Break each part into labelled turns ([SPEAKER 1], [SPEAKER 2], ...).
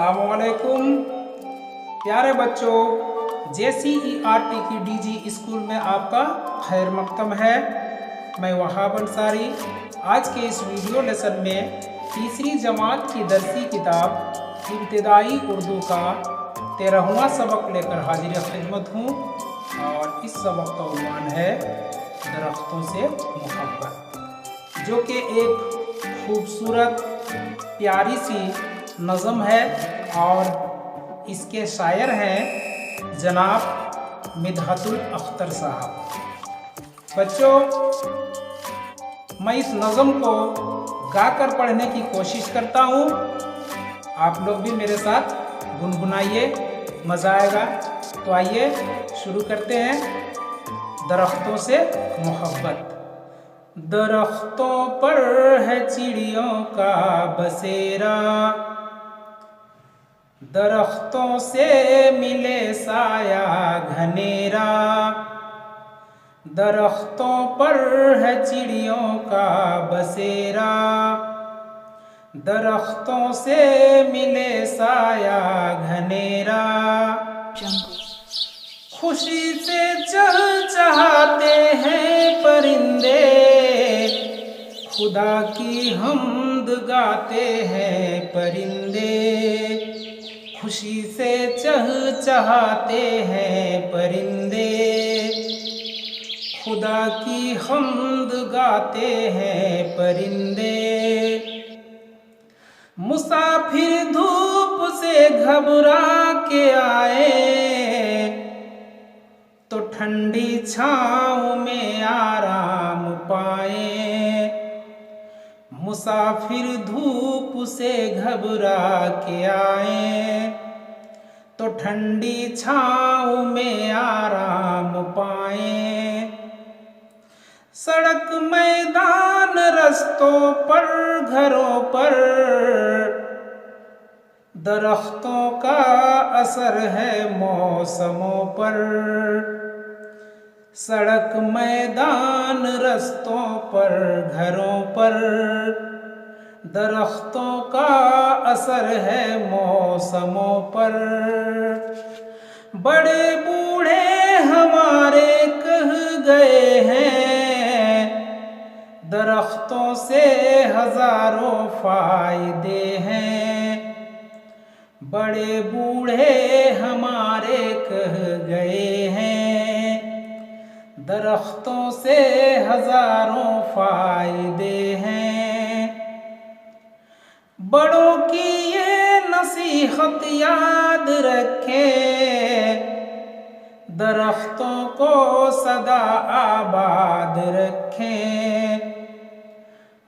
[SPEAKER 1] अस्सलामुअलैकुम प्यारे बच्चों, JCERT की DG स्कूल में आपका खैर मकदम है। मैं वहाब अंसारी आज के इस वीडियो लेसन में तीसरी जमात की दरसी किताब इब्तिदाई उर्दू का 13वां सबक लेकर हाजिर खिदमत हूँ और इस सबक का उन्वान है दरख्तों से मोहब्बत, जो कि एक खूबसूरत प्यारी सी नज़म है और इसके शायर हैं जनाब मिदहतुल अख्तर साहब। बच्चों, मैं इस नज़म को गाकर पढ़ने की कोशिश करता हूँ, आप लोग भी मेरे साथ गुनगुनाइए, मज़ा आएगा। तो आइए शुरू करते हैं। दरख्तों से मोहब्बत। दरख्तों पर है चिड़ियों का बसेरा, दरख्तों से मिले साया घनेरा। दरख्तों पर है चिड़ियों का बसेरा, दरख्तों से मिले साया घनेरा। खुशी से चहचहाते हैं परिंदे, खुदा की हम्द गाते हैं परिंदे। खुशी से चहचहाते हैं परिंदे, खुदा की हम्द गाते हैं परिंदे। मुसाफिर धूप से घबरा के आए, तो ठंडी छाँव में आराम पाए। मुसाफिर धूप से घबरा के आए, तो ठंडी छाँव में आराम पाए। सड़क मैदान रस्तों पर घरों पर, दरख्तों का असर है मौसमों पर। सड़क मैदान रस्तों पर घरों पर, दरख्तों का असर है मौसमों पर। बड़े बूढ़े हमारे कह गए हैं, दरख्तों से हजारों फायदे हैं। बड़े बूढ़े हमारे कह गए हैं, दरख्तों से हजारों फायदे हैं। बड़ों की ये नसीहत याद रखें, दरख्तों को सदा आबाद रखें।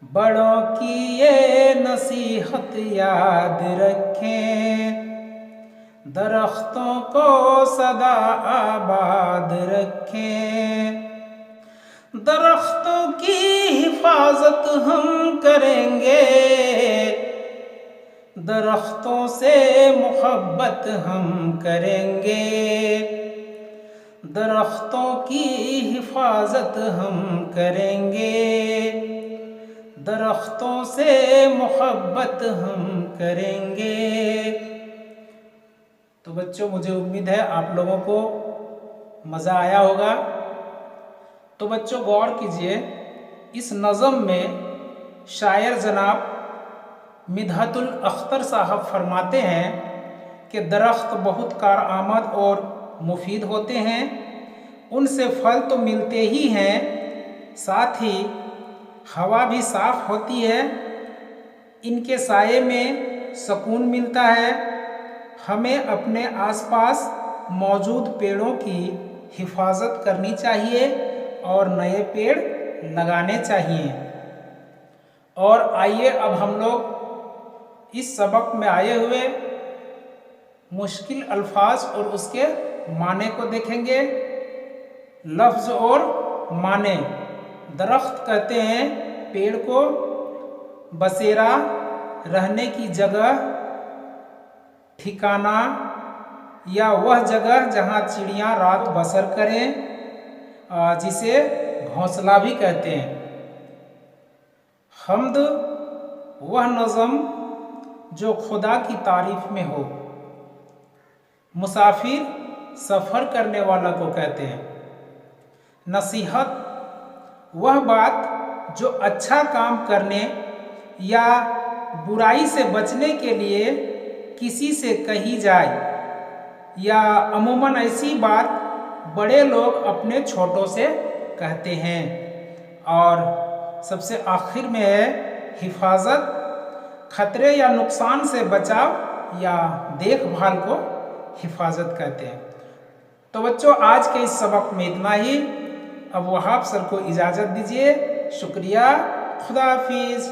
[SPEAKER 1] बड़ों की ये नसीहत याद रखें, दरख्तों को सदा आबाद रखें। दरख्तों की हिफाजत हम करेंगे, दरख्तों से मोहब्बत हम करेंगे। दरख्तों की हिफाजत हम करेंगे, दरख्तों से मोहब्बत हम करेंगे। तो बच्चों, मुझे उम्मीद है आप लोगों को मज़ा आया होगा। तो बच्चों, गौर कीजिए, इस नज़म में शायर जनाब मिदहतुल अख्तर साहब फरमाते हैं कि दरख्त बहुत कारआमद और मुफीद होते हैं। उनसे फल तो मिलते ही हैं, साथ ही हवा भी साफ होती है। इनके साये में सुकून मिलता है। हमें अपने आसपास मौजूद पेड़ों की हिफाजत करनी चाहिए और नए पेड़ लगाने चाहिए। और आइए अब हम लोग इस सबक में आए हुए मुश्किल अल्फाज और उसके माने को देखेंगे। लफ्ज़ और माने। दरख्त कहते हैं पेड़ को, बसेरा रहने की जगह, ठिकाना या वह जगह जहाँ चिड़ियाँ रात बसर करें, जिसे घोंसला भी कहते हैं। हम्द वह नज़म जो खुदा की तारीफ में हो। मुसाफिर सफ़र करने वाला को कहते हैं। नसीहत वह बात जो अच्छा काम करने या बुराई से बचने के लिए किसी से कही जाए, या अमूमन ऐसी बात बड़े लोग अपने छोटों से कहते हैं। और सबसे आखिर में है हिफाजत, खतरे या नुकसान से बचाव या देखभाल को हिफाजत कहते हैं। तो बच्चों, आज के इस सबक में इतना ही। अब वहाब सर को इजाज़त दीजिए। शुक्रिया। खुदा हाफिज़।